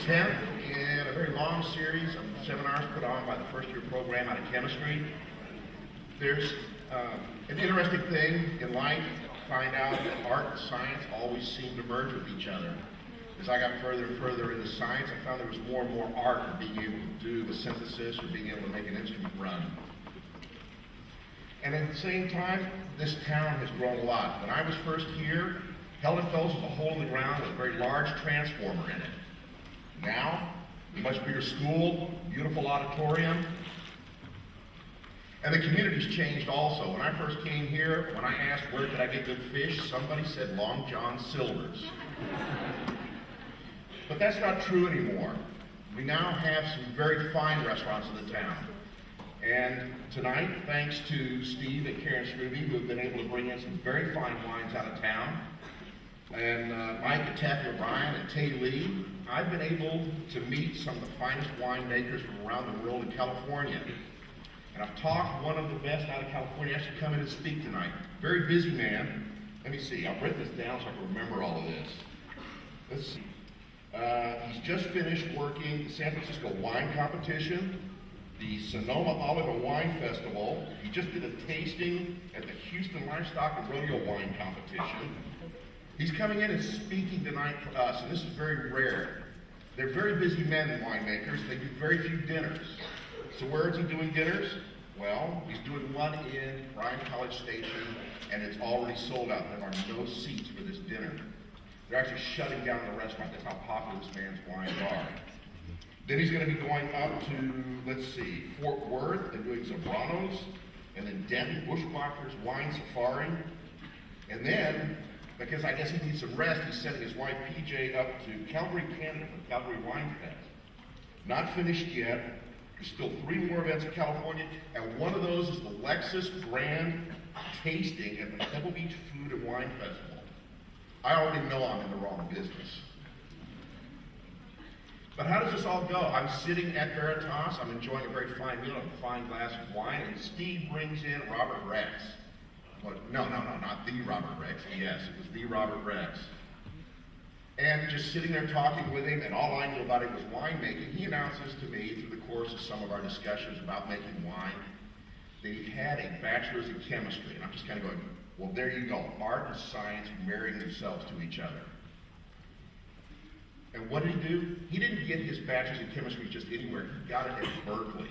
10th in a very long series of seminars put on by the first-year program out of chemistry. There's an interesting thing in life to find out that art and science always seem to merge with each other. As I got further and further into science, I found there was more and more art in being able to do a synthesis or being able to make an instrument run. And at the same time, this town has grown a lot. When I was first here, Heldenfels was a hole in the ground with a very large transformer in it. Now, a much bigger school, beautiful auditorium, and the community's changed also. When I first came here, when I asked where could I get good fish, somebody said Long John Silver's. But that's not true anymore. We now have some very fine restaurants in the town. And tonight, thanks to Steve and Karen Struby, who have been able to bring in some very fine wines out of town, and Mike and Taffy O'Brien and Tay Lee, I've been able to meet some of the finest winemakers from around the world in California. And I've talked one of the best out of California actually come in and speak tonight. Very busy man. Let me see, I've written this down so I can remember all of this. Let's see. He's just finished working the San Francisco Wine Competition, the Sonoma Olive and Wine Festival. He just did a tasting at the Houston Livestock and Rodeo Wine Competition. He's coming in and speaking tonight for us, and this is very rare. They're very busy men, winemakers. They do very few dinners. So where is he doing dinners? Well, he's doing one in Bryan College Station, and it's already sold out. There are no seats for this dinner. They're actually shutting down the restaurant. That's how popular this man's wines are. Then he's going to be going up to, let's see, Fort Worth and doing Zambranos, and then Denton Bushwhackers Wine Safari. And then, because I guess he needs some rest, he's sending his wife PJ up to Calgary, Canada for Calgary Wine Fest. Not finished yet. There's still 3 more events in California, and one of those is the Lexus Grand Tasting at the Pebble Beach Food and Wine Festival. I already know I'm in the wrong business. But how does this all go? I'm sitting at Veritas, I'm enjoying a very fine meal, a fine glass of wine, and Steve brings in Robert Rex. What? No, not the Robert Rex. Yes, it was the Robert Rex. And just sitting there talking with him, and all I knew about him was winemaking, he announces to me through the course of some of our discussions about making wine that he had a bachelor's in chemistry. And I'm just kind of going, well, there you go. Art and science marrying themselves to each other. And what did he do? He didn't get his bachelor's in chemistry just anywhere. He got it at Berkeley.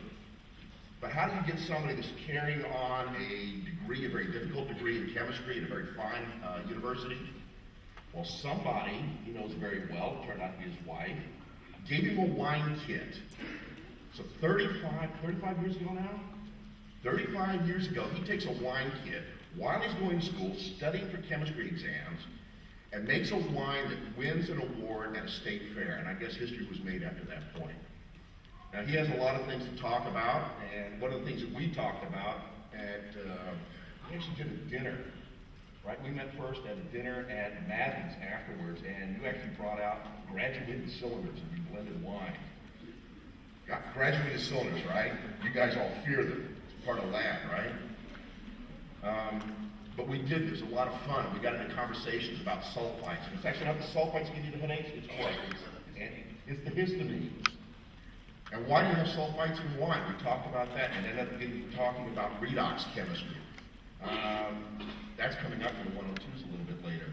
But how do you get somebody that's carrying on a degree, a very difficult degree in chemistry at a very fine university? Well, somebody he knows very well, it turned out to be his wife, gave him a wine kit. So 35 years ago now? 35 years ago, he takes a wine kit while he's going to school, studying for chemistry exams, and makes a wine that wins an award at a state fair. And I guess history was made after that point. Now, he has a lot of things to talk about, and one of the things that we talked about at, we actually did a dinner, right? We met first at a dinner at Madden's afterwards, and you actually brought out graduated cylinders and you blended wine. Got graduated cylinders, right? You guys all fear them. It's part of lab, right? But we did. It was a lot of fun. We got into conversations about sulfites. And it's actually not the sulfites give you the headaches. It's what? It's the histamine. And why do you have sulfites in wine? We talked about that and ended up talking about redox chemistry. That's coming up in the 102s a little bit later.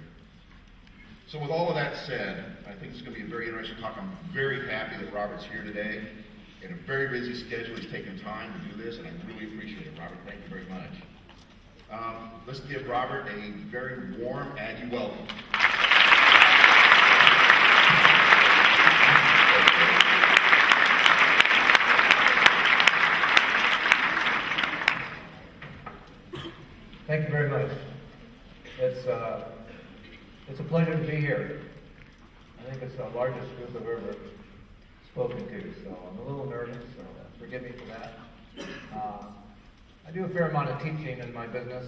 So with all of that said, I think it's going to be a very interesting talk. I'm very happy that Robert's here today. In a very busy schedule, he's taken time to do this, and I really appreciate it. Robert, thank you very much. Let's give Robert a very warm Aggie welcome. Thank you very much. It's a pleasure to be here. I think it's the largest group I've ever spoken to, so I'm a little nervous, so forgive me for that. I do a fair amount of teaching in my business.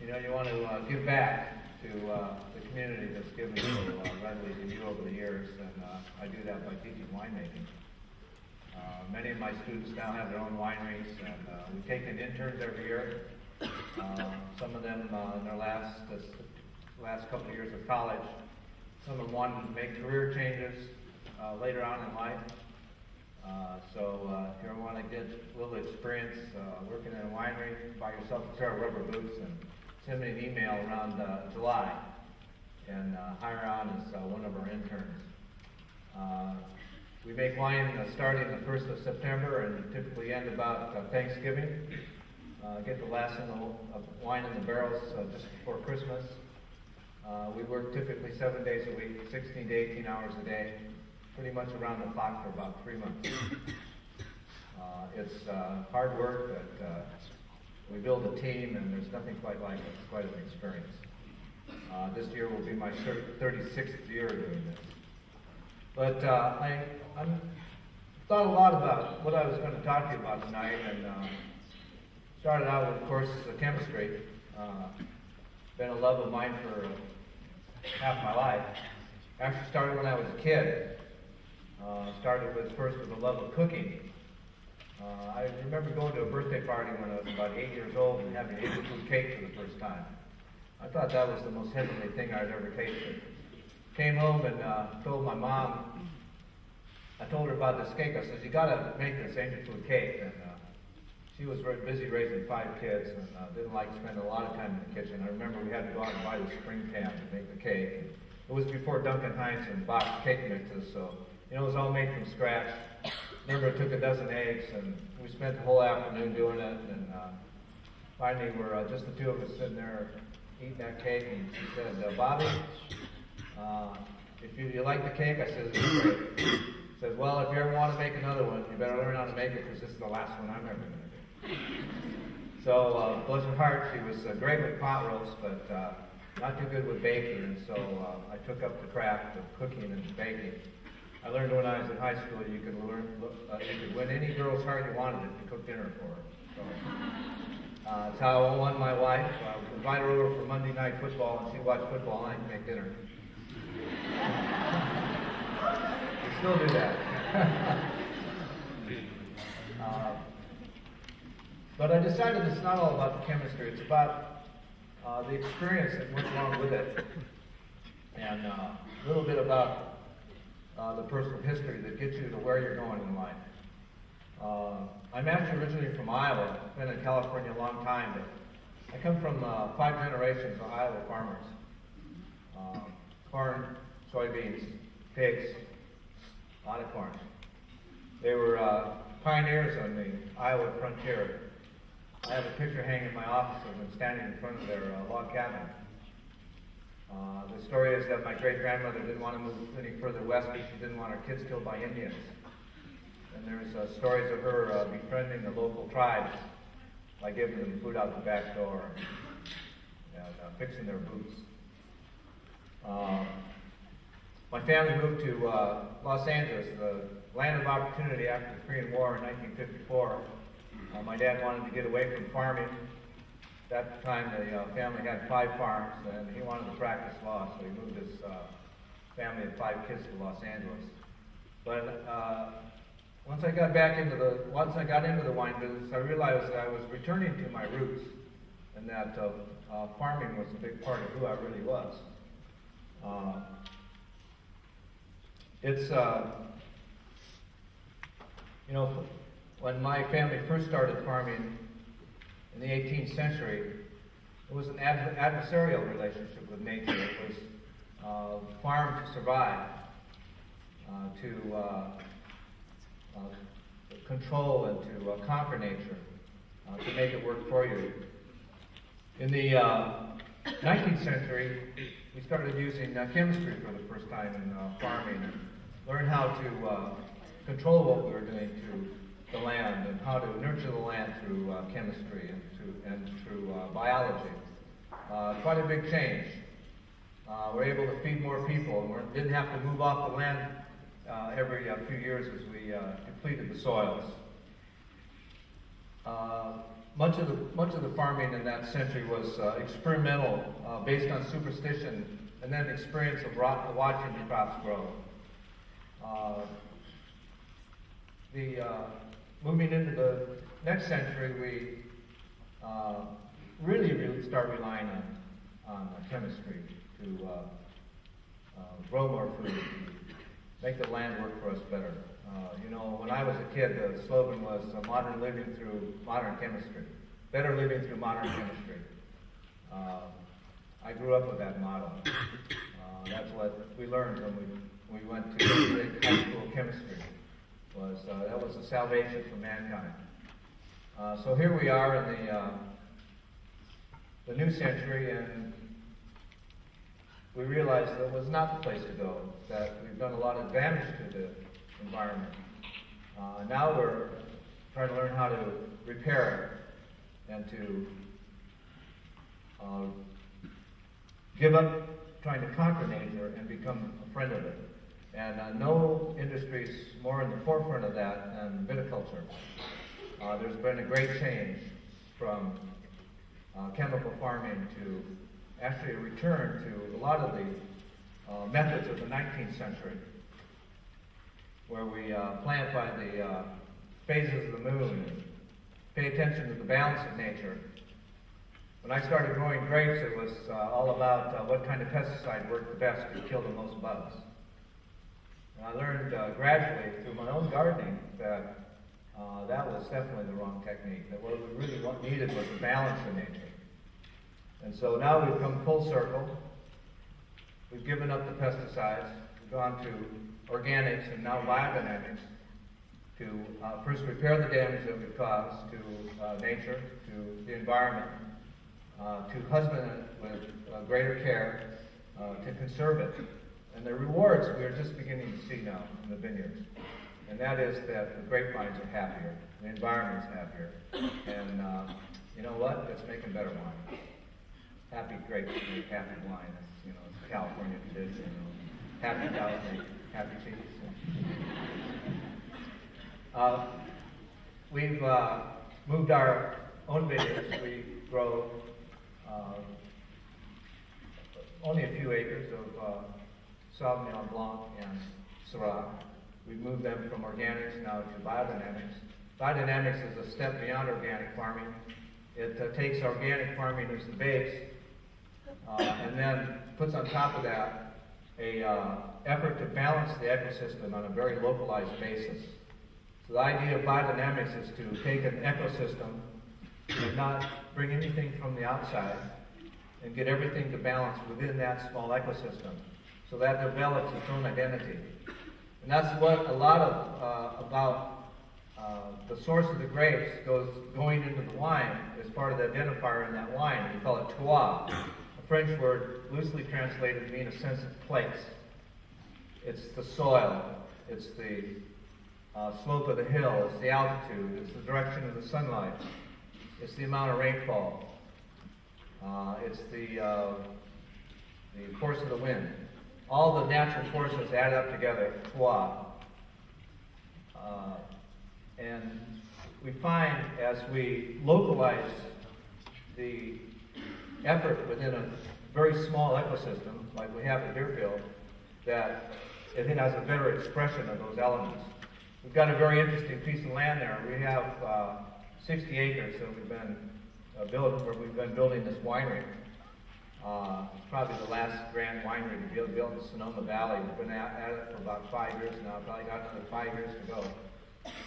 You want to give back to the community that's given so readily to you over the years, and I do that by teaching winemaking. Many of my students now have their own wineries, and we take in interns every year. Some of them in their last couple of years of college Some of them wanted to make career changes later on in life. So if you ever want to get a little experience working in a winery, buy yourself a pair of rubber boots and send me an email around July and hire on as one of our interns. We make wine starting the 1st of September and typically end about Thanksgiving. Get the last of wine in the barrels just before Christmas. We work typically 7 days a week, 16 to 18 hours a day, pretty much around the clock for about 3 months. It's hard work, but we build a team, and there's nothing quite like it. It's quite an experience. This year will be my 36th year doing this. But I thought a lot about what I was going to talk to you about tonight, and started out with, of course, chemistry. Been a love of mine for half my life. Actually started when I was a kid. Started first with a love of cooking. I remember going to a birthday party when I was about 8 years old and having Asian food cake for the first time. I thought that was the most heavenly thing I'd ever tasted. Came home and told my mom, I told her about this cake. I said, you gotta make this Asian food cake. And she was very busy raising 5 kids and didn't like spending a lot of time in the kitchen. I remember we had to go out and buy the spring pan to make the cake. It was before Duncan Hines and boxed cake mixes, so it was all made from scratch. Remember, it took a dozen eggs, and we spent the whole afternoon doing it. And finally, we're just the two of us sitting there eating that cake. And she said, "Bobby, if you like the cake," I said, "It's great." She said, "Well, if you ever want to make another one, you better learn how to make it because this is the last one I'm ever going to do." So, bless her heart, she was great with pot roast, but not too good with baking. And so I took up the craft of cooking and baking. I learned when I was in high school you could win any girl's heart you wanted if you cooked dinner for her. So that's how I won my wife. I would invite her over for Monday night football, and she'd watch football, and I'd make dinner. We still do that. But I decided it's not all about the chemistry. It's about the experience that went along with it, and a little bit about the personal history that gets you to where you're going in life. I'm actually originally from Iowa. I've been in California a long time, but I come from 5 generations of Iowa farmers. Corn, soybeans, pigs, a lot of corn. They were pioneers on the Iowa frontier. I have a picture hanging in my office of them standing in front of their log cabin. The story is that my great-grandmother didn't want to move any further west because she didn't want her kids killed by Indians. And there's stories of her befriending the local tribes by giving them food out the back door and fixing their boots. My family moved to Los Angeles, the land of opportunity after the Korean War in 1954. My dad wanted to get away from farming. At that time, the family had 5 farms, and he wanted to practice law, so he moved his family of 5 kids to Los Angeles. But once I got into the wine business, I realized that I was returning to my roots, and that farming was a big part of who I really was. When my family first started farming in the 18th century, it was an adversarial relationship with nature. It was farm to survive, to control and to conquer nature, to make it work for you. In the 19th century, we started using chemistry for the first time in farming, and learned how to control what we were doing to the land and how to nurture the land through chemistry and through biology. Quite a big change. We're able to feed more people, and we didn't have to move off the land every few years as we depleted the soils. Much of the farming in that century was experimental, based on superstition, and then experience of watching the crops grow. Moving into the next century, we really start relying on chemistry to grow more food, make the land work for us better. When I was a kid, the slogan was modern living through modern chemistry, better living through modern chemistry. I grew up with that motto. That's what we learned when we went to high school chemistry. That was the salvation for mankind. So here we are in the new century, and we realized that was not the place to go, that we've done a lot of damage to the environment. Now we're trying to learn how to repair it and to give up trying to conquer nature and become a friend of it. And no industry is more in the forefront of that than viticulture. There's been a great change from chemical farming to actually a return to a lot of the methods of the 19th century, where we plant by the phases of the moon and pay attention to the balance of nature. When I started growing grapes, it was all about what kind of pesticide worked the best to kill the most bugs. And I learned gradually through my own gardening that that was definitely the wrong technique, that what we really needed was a balance in nature. And so now we've come full circle. We've given up the pesticides. We've gone to organics and now biodynamics to first repair the damage that we've caused to nature, to the environment, to husband it with greater care, to conserve it. And the rewards we are just beginning to see now in the vineyards. And that is that the grapevines are happier, the environment's happier, and you know what? It's making better wine. Happy grapes make happy wine. It's a California tradition. Happy cows make happy cheese. We've moved our own vineyards. We grow only a few acres of Sauvignon Blanc and Syrah. We've moved them from organics now to biodynamics. Biodynamics is a step beyond organic farming. It takes organic farming as the base, and then puts on top of that a effort to balance the ecosystem on a very localized basis. So the idea of biodynamics is to take an ecosystem and not bring anything from the outside and get everything to balance within that small ecosystem. So that develops its own identity. And that's what a lot of about the source of the grapes going into the wine is part of the identifier in that wine. We call it terroir, a French word loosely translated to mean a sense of place. It's the soil, it's the slope of the hill, it's the altitude, it's the direction of the sunlight, it's the amount of rainfall, it's the course of the wind. All the natural forces add up together, terroir. And we find as we localize the effort within a very small ecosystem, like we have at Deerfield, that it has a better expression of those elements. We've got a very interesting piece of land there. We have 60 acres that we've been where we've been building this winery. It's probably the last grand winery to be built in the Sonoma Valley. We've been at it for about 5 years now. Probably got another 5 years to go.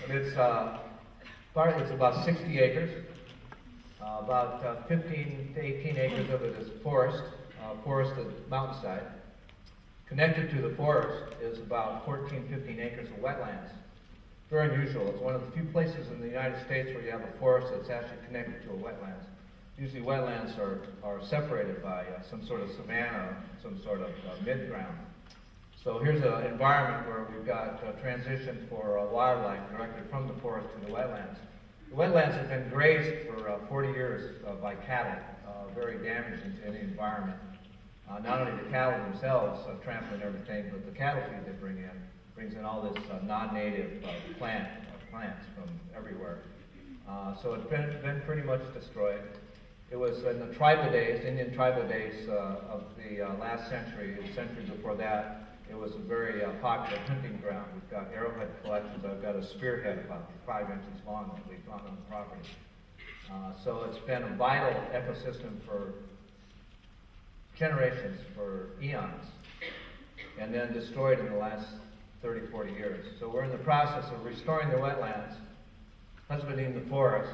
And it's about 60 acres. About 15 to 18 acres of it is forested mountainside. Connected to the forest is about 14, 15 acres of wetlands. Very unusual. It's one of the few places in the United States where you have a forest that's actually connected to a wetlands. Usually wetlands are separated by some sort of savanna, some sort of mid-ground. So here's an environment where we've got transition for wildlife directed from the forest to the wetlands. The wetlands have been grazed for 40 years by cattle, very damaging to any environment. Not only the cattle themselves trampling everything, but the cattle feed they brings in all this non-native plants from everywhere. So it's been pretty much destroyed. It was in the tribal days, Indian tribal days of the last century, and centuries before that, it was a very popular hunting ground. We've got arrowhead collections. I've got a spearhead about 5 inches long that we found on the property. So it's been a vital ecosystem for generations, for eons. and then destroyed in the last 30, 40 years. So we're in the process of restoring the wetlands, husbanding the forest,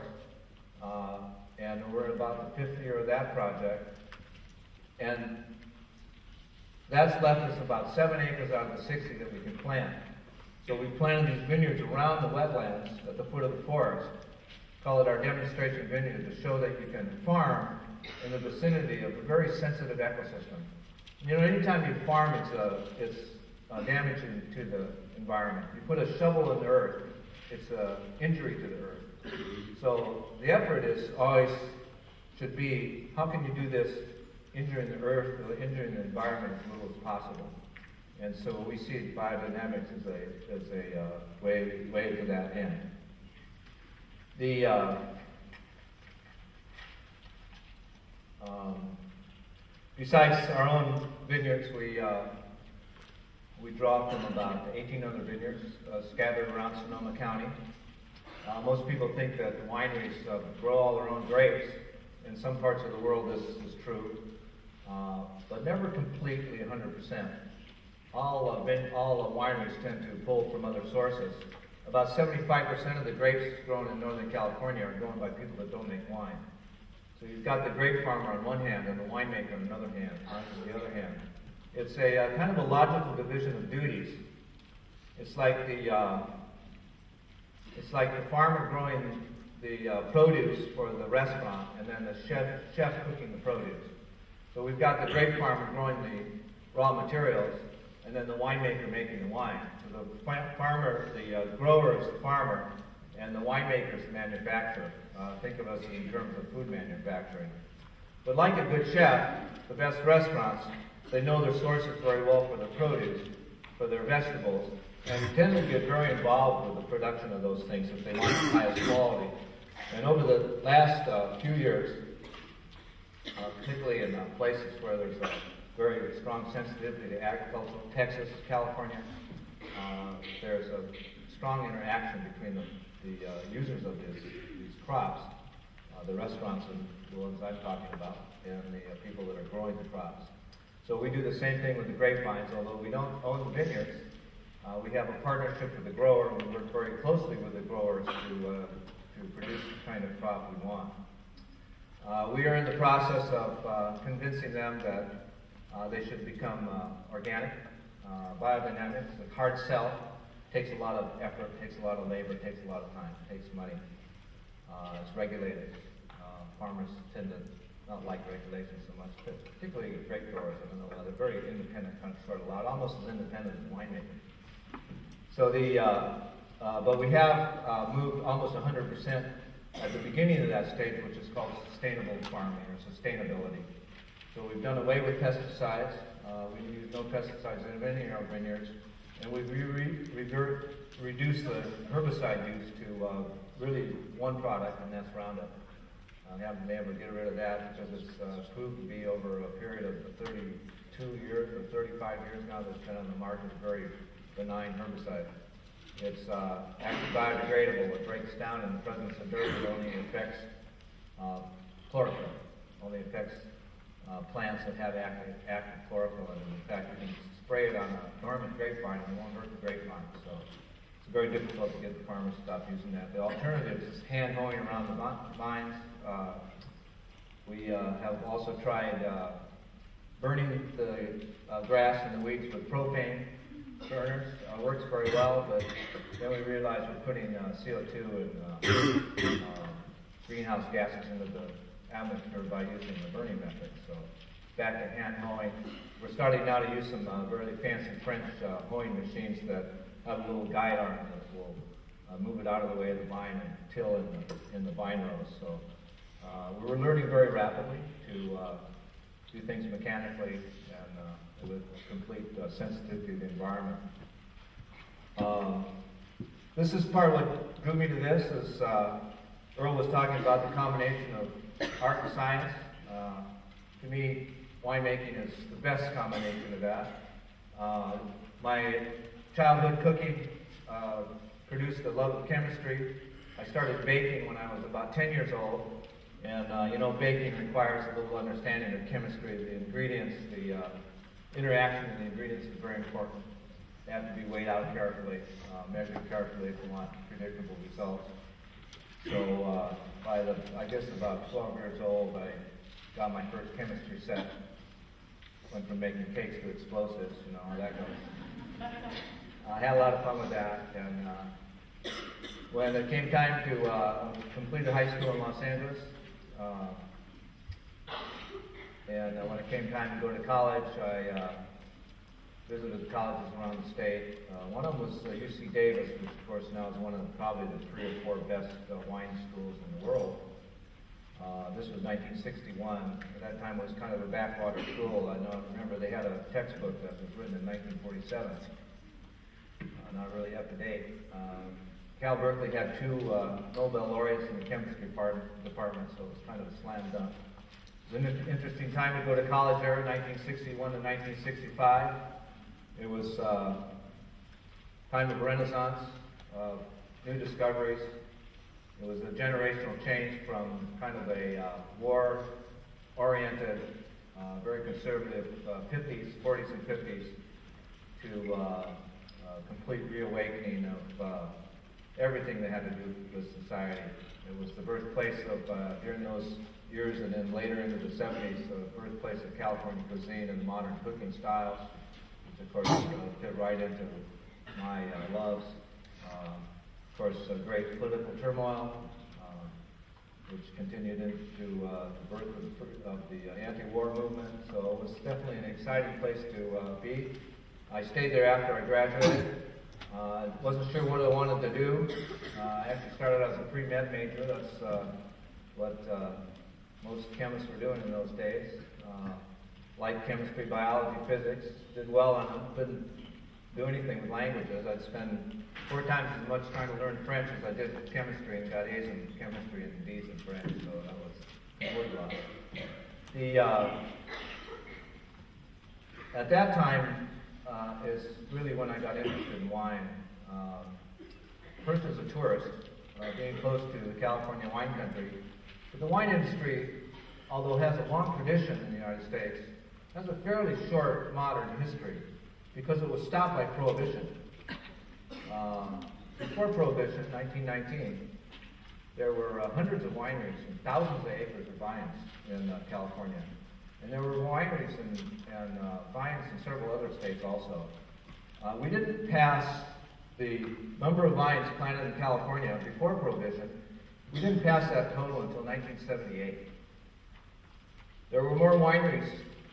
and we're about the 5th year of that project. And that's left us about 7 acres out of the 60 that we can plant. So we planted these vineyards around the wetlands at the foot of the forest. Call it our demonstration vineyard, to show that you can farm in the vicinity of a very sensitive ecosystem. You know, anytime you farm, it's damaging to the environment. You put a shovel in the earth, it's an injury to the earth. So the effort is always should be, how can you do this injuring the earth, injuring the environment as little as possible? And so we see biodynamics as a way to that end. Besides our own vineyards, we draw from about 18 other vineyards scattered around Sonoma County. Most people think that the wineries grow all their own grapes. In some parts of the world this is true, but never completely 100%. All wineries tend to pull from other sources. About 75% of the grapes grown in Northern California are grown by people that don't make wine. So you've got the grape farmer on one hand and the winemaker on another hand, on the other hand. It's a kind of a logical division of duties. It's like the farmer growing the produce for the restaurant, and then the chef cooking the produce. So we've got the grape farmer growing the raw materials, and then the winemaker making the wine. So the grower is the farmer, and the winemaker is the manufacturer. Think of us in terms of food manufacturing. But like a good chef, the best restaurants, they know their sources very well for their produce, for their vegetables, and tend to get very involved with the production of those things if they want the highest quality. And over the last few years, particularly in places where there's a very strong sensitivity to agriculture, Texas, California, there's a strong interaction between the users of these crops, the restaurants and the ones I'm talking about, and the people that are growing the crops. So we do the same thing with the grapevines, although we don't own the vineyards. We have a partnership with the grower, and we work very closely with the growers to produce the kind of crop we want. We are in the process of convincing them that they should become organic, biodynamic. It's a hard sell. Takes a lot of effort, takes a lot of labor, takes a lot of time, takes money. It's regulated. Farmers tend to not like regulation so much, but particularly grape growers. I don't know, they're very independent, kind of sort of loud, almost as independent as winemaking. So but we have moved almost 100% at the beginning of that stage, which is called sustainable farming or sustainability. So we've done away with pesticides. We use no pesticides in any of our vineyards, and we've reduced the herbicide use to really one product, and that's Roundup. We haven't been able to get rid of that because it's proved to be over a period of 32 years or 35 years now that's been on the market, a very benign herbicide. It's actually biodegradable. It breaks down in the presence of dirt. It only affects chlorophyll. Only affects plants that have active chlorophyll. And in fact, you can spray it on a dormant grapevine and it won't hurt the grapevine. So it's very difficult to get the farmers to stop using that. The alternative is hand hoeing around the vines. We have also tried burning the grass and the weeds with propane burners. Works very well, but then we realized we're putting CO2 and greenhouse gases into the atmosphere by using the burning method. So back to hand hoeing. We're starting now to use some really fancy French hoeing machines that have a little guide arm that will move it out of the way of the vine and till in the vine rows. So we're learning very rapidly to do things mechanically and with complete sensitivity to the environment. This is part of what drew me to this. Is Earl was talking about the combination of art and science. To me, winemaking is the best combination of that. My childhood cooking produced a love of chemistry. I started baking when I was about 10 years old. And baking requires a little understanding of chemistry, the ingredients, the interaction in the ingredients is very important. They have to be weighed out carefully, measured carefully if you want predictable results. So I guess about 12 years old, I got my first chemistry set. Went from making cakes to explosives, you know how that goes. I had a lot of fun with that, and when it came time to complete high school in Los Angeles, and when it came time to go to college, I visited the colleges around the state. One of them was UC Davis, which of course now is one of probably the 3 or 4 best wine schools in the world. This was 1961. At that time, it was kind of a backwater school. I remember they had a textbook that was written in 1947. Not really up to date. Cal Berkeley had 2 Nobel laureates in the chemistry department, so it was kind of a slam dunk. It was an interesting time to go to college there, 1961 to 1965. It was time of renaissance, new discoveries. It was a generational change from kind of a war-oriented, very conservative 40s and 50s to complete reawakening of everything that had to do with society. It was the birthplace of, during those years and then later into the 70s, the birthplace of California cuisine and modern cooking styles, which of course fit right into my loves. Of course, great political turmoil, which continued into the birth of the anti-war movement. So it was definitely an exciting place to be. I stayed there after I graduated. Wasn't sure what I wanted to do. I actually started as a pre-med major. That's what most chemists were doing in those days. Liked chemistry, biology, physics. Did well on them. Couldn't do anything with languages. I'd spend 4 times as much trying to learn French as I did with chemistry, and got A's in chemistry and B's in French. So that was worthwhile. At that time is really when I got interested in wine. First as a tourist, being close to the California wine country. But the wine industry, although it has a long tradition in the United States, has a fairly short modern history because it was stopped by Prohibition. Before Prohibition, 1919, there were hundreds of wineries and thousands of acres of vines in California. And there were wineries and vines in several other states also. We didn't pass the number of vines planted in California before Prohibition. We didn't pass that total until 1978. There were more wineries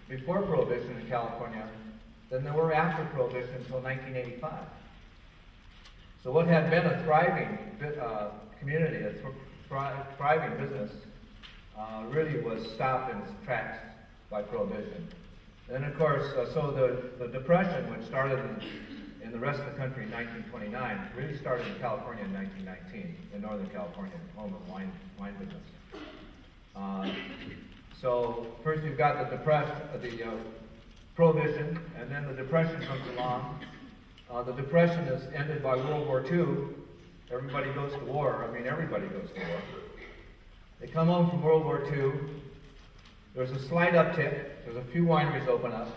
before Prohibition in California than there were after Prohibition until 1985. So what had been a thriving community, a thriving business, really was stopped in its tracks by Prohibition. And then, of course, so the Depression, which started in the rest of the country in 1929, really started in California in 1919, in Northern California, home of wine business. So first you've got the Prohibition, and then the Depression comes along. The Depression is ended by World War II. Everybody goes to war. I mean, everybody goes to war. They come home from World War II. There's a slight uptick. There's a few wineries open up.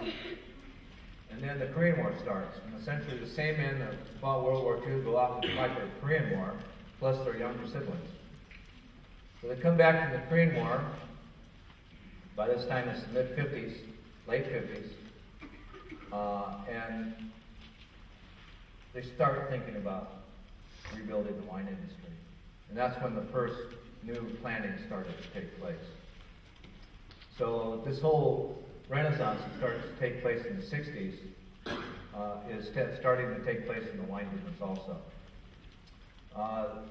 And then the Korean War starts. And essentially the same men that fought World War II go out and fight the Korean War, plus their younger siblings. So they come back from the Korean War. By this time it's the mid-50s, late 50s. And they start thinking about rebuilding the wine industry. And that's when the first new planting started to take place. So this whole renaissance that started to take place in the 60s is starting to take place in the wine business also.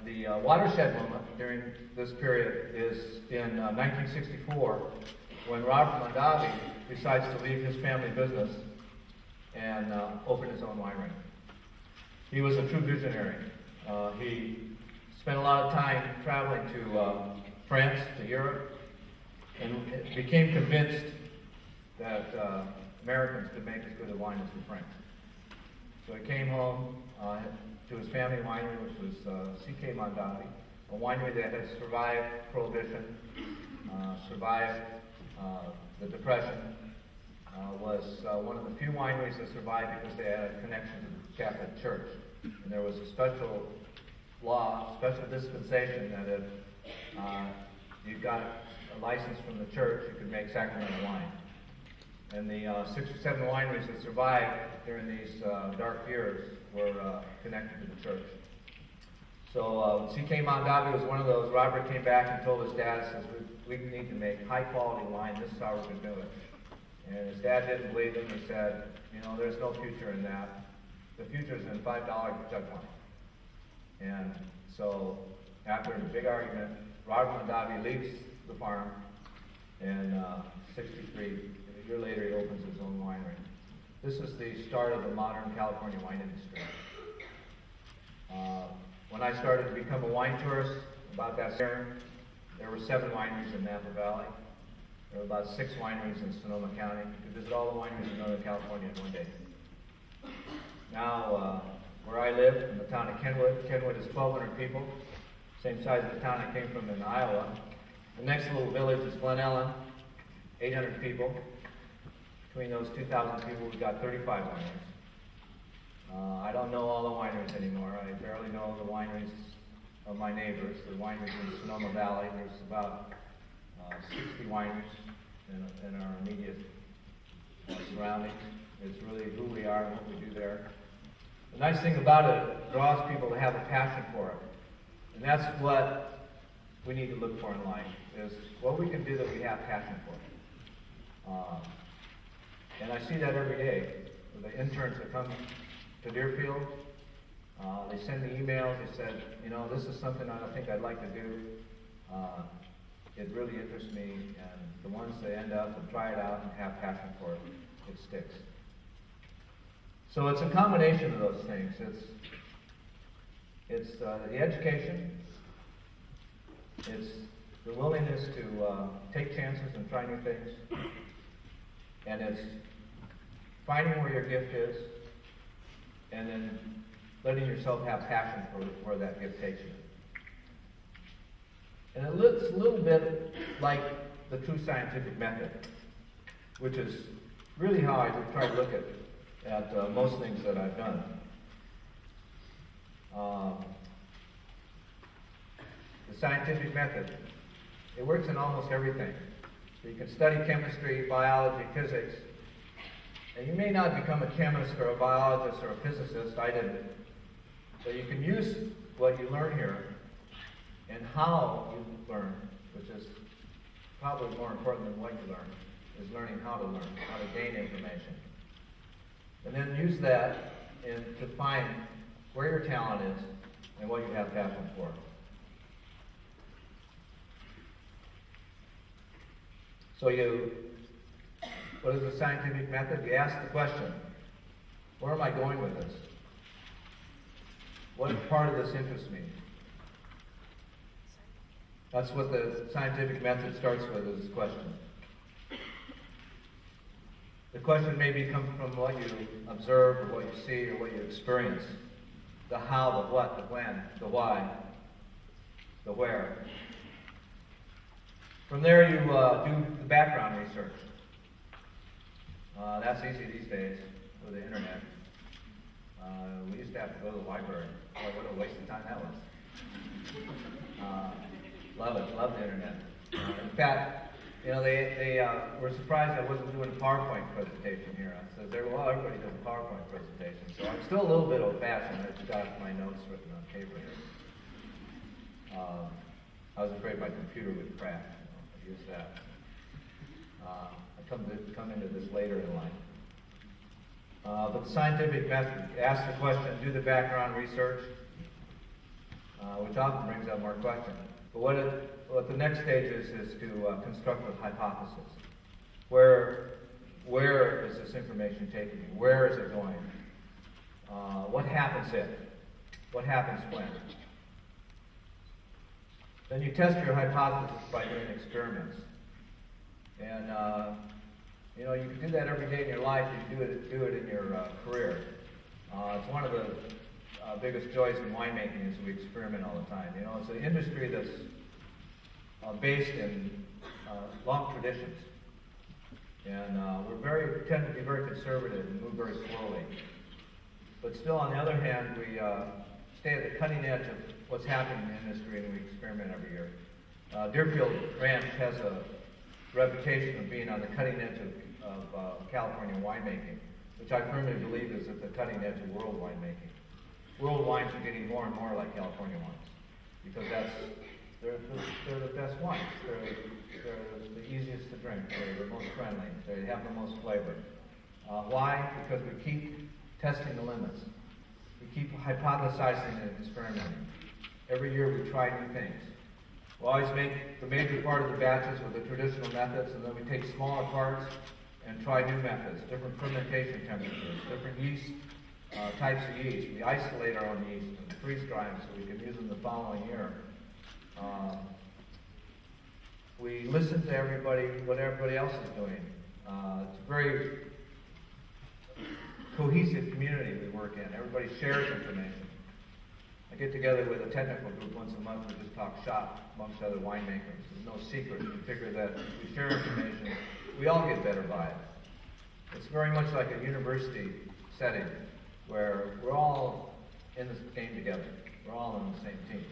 The watershed moment during this period is in 1964 when Robert Mondavi decides to leave his family business and open his own winery. He was a true visionary. He spent a lot of time traveling to France, to Europe, and became convinced that Americans could make as good a wine as the French. So he came home to his family winery, which was C.K. Mondavi, a winery that had survived Prohibition, survived the Depression, was one of the few wineries that survived because they had a connection to the Catholic Church. And there was a special law, special dispensation that if you got a license from the church, you could make sacramental wine. And the 6 or 7 wineries that survived during these dark years were connected to the church. So CK Mondavi was one of those. Robert came back and told his dad, says, we need to make high quality wine. This is how we're going to do it. And his dad didn't believe him. He said, there's no future in that. The future is in $5 jug wine. And so after a big argument, Robert Mondavi leaves the farm, and 63, a year later, he opens his own winery. This is the start of the modern California wine industry. When I started to become a wine tourist, about that year, there were 7 wineries in Napa Valley. There were about 6 wineries in Sonoma County. You could visit all the wineries in Northern California in one day. Now, where I live, in the town of Kenwood, Kenwood is 1,200 people, same size as the town I came from in Iowa. The next little village is Glen Ellen, 800 people. Between those 2,000 people, we've got 35 wineries. I don't know all the wineries anymore. I barely know the wineries of my neighbors. The wineries in Sonoma Valley, there's about 60 wineries in our immediate surroundings. It's really who we are and what we do there. The nice thing about it draws people to have a passion for it. And that's what we need to look for in life, is what we can do that we have passion for. And I see that every day. The interns that come to Deerfield, they send me emails. They said, this is something I think I'd like to do. It really interests me, and the ones that end up and try it out and have passion for it, it sticks. So it's a combination of those things. It's the education, it's the willingness to take chances and try new things, and it's finding where your gift is, and then letting yourself have passion for where that gift takes you. And it looks a little bit like the true scientific method, which is really how I try to look at most things that I've done. The scientific method, it works in almost everything. So you can study chemistry, biology, physics, and you may not become a chemist or a biologist or a physicist. I didn't. But you can use what you learn here and how you learn, which is probably more important than what you learn, is learning how to learn, how to gain information. And then use that to find where your talent is and what you have passion for. So what is the scientific method? You ask the question, where am I going with this? What part of this interests me? That's what the scientific method starts with, is this question. The question may come from what you observe or what you see or what you experience. The how, the what, the when, the why, the where. From there you do the background research. That's easy these days with the internet. We used to have to go to the library. Boy, what a waste of time that was. Love the internet. In fact, they were surprised I wasn't doing a PowerPoint presentation here. I said, well, everybody does a PowerPoint presentation. So I'm still a little bit old-fashioned. I just got my notes written on paper here. I was afraid my computer would crash. I use that. I come into this later in life. But the scientific method, ask the question, do the background research, which often brings up more questions. But what the next stage is to construct a hypothesis. Where is this information taking you? Where is it going? What happens if? What happens when? Then you test your hypothesis by doing experiments. And you can do that every day in your life. You do it in your career. It's one of the biggest joys in winemaking is we experiment all the time. It's an industry that's based in long traditions. And tend to be very conservative and move very slowly. But still, on the other hand, we stay at the cutting edge of what's happening in the industry, and we experiment every year. Deerfield Ranch has a reputation of being on the cutting edge of California winemaking, which I firmly believe is at the cutting edge of world winemaking. World wines are getting more and more like California wines, because they're the best wines. They're the easiest to drink. They're the most friendly. They have the most flavor. Why? Because we keep testing the limits. We keep hypothesizing and experimenting. Every year we try new things. We always make the major part of the batches with the traditional methods, and then we take smaller parts and try new methods, different fermentation temperatures, different yeast types of yeast. We isolate our own yeast and freeze dry them so we can use them the following year. We listen to everybody, what everybody else is doing. It's a very cohesive community we work in. Everybody shares information. I get together with a technical group once a month to just talk shop amongst other winemakers. There's no secret. We figure that if we share information, we all get better by it. It's very much like a university setting where we're all in this game together. We're all on the same team.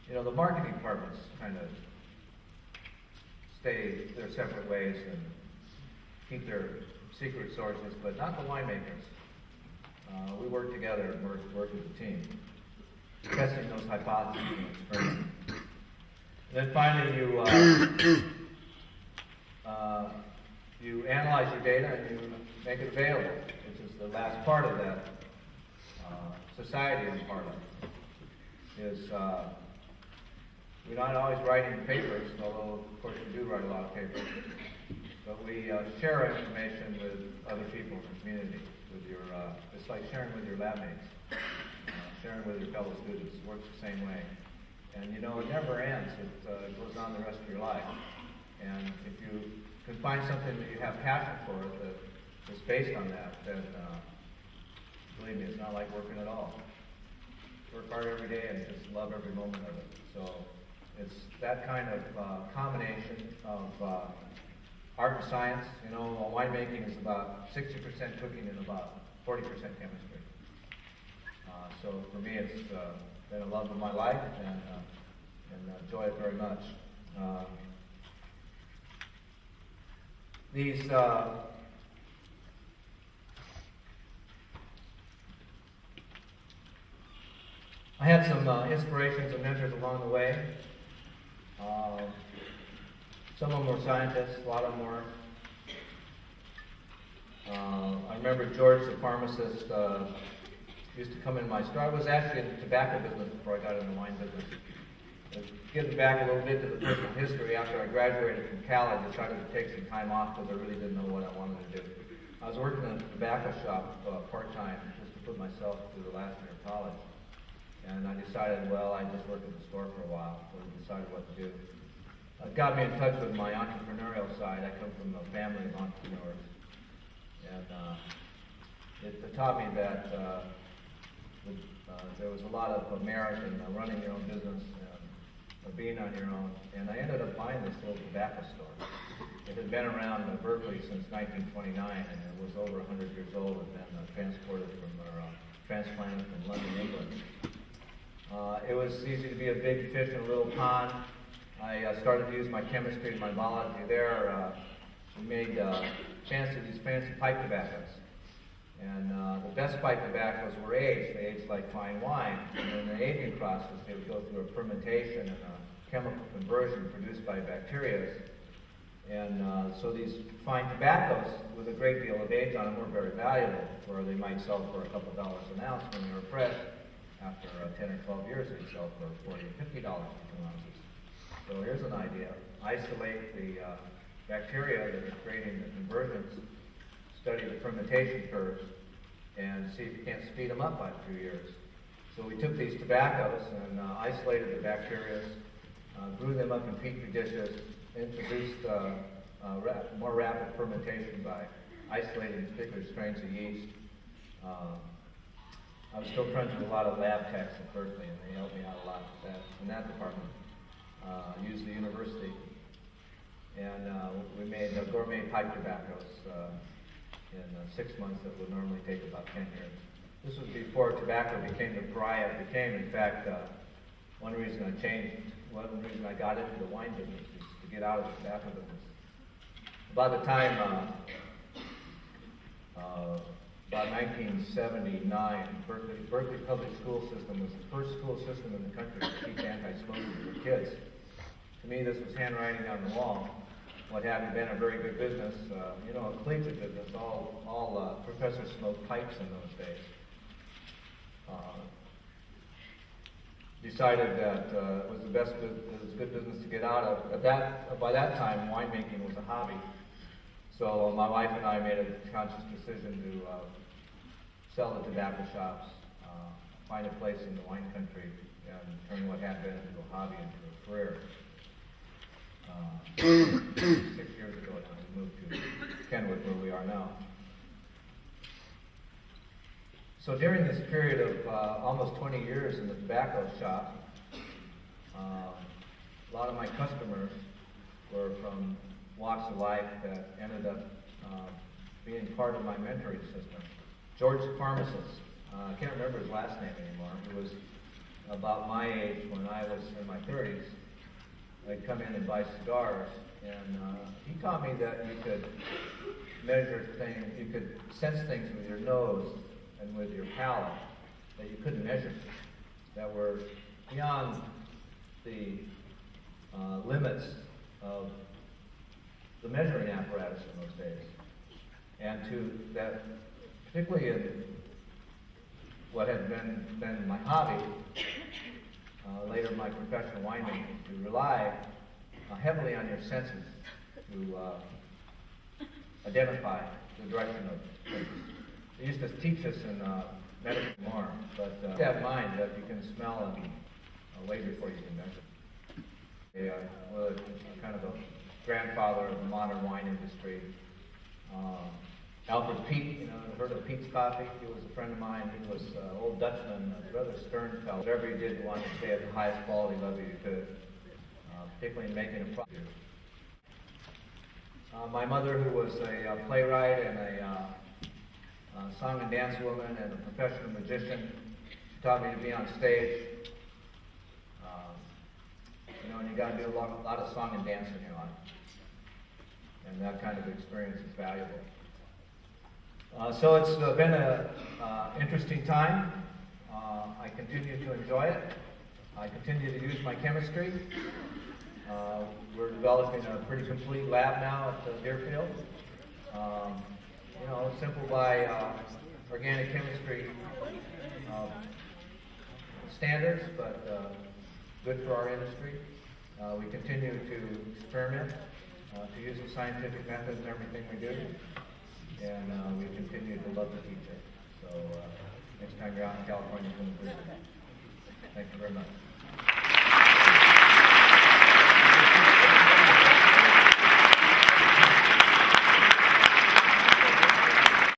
You know, the marketing departments kind of stay their separate ways and keep their secret sources, but not the winemakers. We work together and work as a team, testing those hypotheses and experimenting. And then finally, you analyze your data and you make it available, which is the last part of that society I'm part of. Is we're not always writing papers, although of course we do write a lot of papers, but we share our information with other people in the community. It's like sharing with your lab mates, sharing with your fellow students. It works the same way. And you know, it never ends. It goes on the rest of your life. And if you can find something that you have passion for that's based on that, then believe me, it's not like working at all. Work hard every day and just love every moment of it. So it's that kind of combination of art and science. You know, winemaking is about 60% cooking and about 40% chemistry. So for me, it's been a love of my life, and enjoy it very much. I had some inspirations and mentors along the way. Some of them were scientists, a lot of them were. I remember George, the pharmacist, used to come in my store. I was actually in the tobacco business before I got in the wine business. Getting back a little bit to the personal history, after I graduated from Cal, I decided to take some time off because I really didn't know what I wanted to do. I was working in a tobacco shop part-time just to put myself through the last year of college. And I decided, well, I'd just work at the store for a while, so I decided what to do. It got me in touch with my entrepreneurial side. I come from a family of entrepreneurs. And it taught me that there was a lot of merit in running your own business and being on your own. And I ended up buying this little tobacco store. It had been around Berkeley since 1929, and it was over 100 years old, and then transplanted from London, England. It was easy to be a big fish in a little pond. I started to use my chemistry and my biology there. We made these fancy pipe tobaccos. And the best pipe tobaccos were aged. They aged like fine wine. And in the aging process, they would go through a fermentation and a chemical conversion produced by bacteria. And so these fine tobaccos, with a great deal of age on them, were very valuable, where they might sell for a couple dollars an ounce when they were fresh. After 10 or 12 years, they'd sell for $40 or $50 for 2 ounces. So here's an idea. Isolate the bacteria that are creating the conversions, study the fermentation curves, and see if you can't speed them up by a few years. So we took these tobaccos and isolated the bacteria, grew them up in petri dishes, introduced more rapid fermentation by isolating particular strains of yeast. I was still friends with a lot of lab techs at Berkeley, and they helped me out a lot with that, in that department. Used the university. and we made gourmet pipe tobaccos in 6 months that would normally take about 10 years. This was before tobacco became the pariah it became. In fact, one reason I got into the wine business is to get out of the tobacco business. About the time, about 1979, Berkeley Public School System was the first school system in the country to teach anti-smoking for kids. To me, this was handwriting on the wall. What had been a very good business, a collegiate business. All professors smoked pipes in those days. Decided that it was a good business to get out of. By that time, winemaking was a hobby. So my wife and I made a conscious decision to sell the tobacco shops, find a place in the wine country, and turn what had been into a hobby into a career. 6 years ago, we moved to Kenwood, where we are now. So during this period of almost 20 years in the tobacco shop, a lot of my customers were from walks of life that ended up being part of my mentoring system. George the pharmacist, I can't remember his last name anymore. He was about my age when I was in my 30s. I'd come in and buy cigars, and he taught me that you could measure things, you could sense things with your nose and with your palate that you couldn't measure, that were beyond the limits of the measuring apparatus in those days. And to that, particularly in what had been my hobby, later my professional winemaking, to rely heavily on your senses to identify the direction of things. They used to teach us in medicine more, but keep that in mind that you can smell and way before you can measure. Well, kind of a grandfather of the modern wine industry. Alfred Peet, heard of Peet's Coffee? He was a friend of mine. He was an old Dutchman, a rather stern fellow. Whatever he did, he wanted to stay at the highest quality level you could, particularly in making a product. My mother, who was a playwright and a song and dance woman and a professional magician, she taught me to be on stage. And you got to do a lot of song and dance in your life, and that kind of experience is valuable. So it's been an interesting time. I continue to enjoy it. I continue to use my chemistry. We're developing a pretty complete lab now at Deerfield. Simple by organic chemistry standards, but good for our industry. We continue to experiment, to use the scientific method in everything we do, and we continue to love to teach it. So next time you're out in California, come visit. Thank you very much.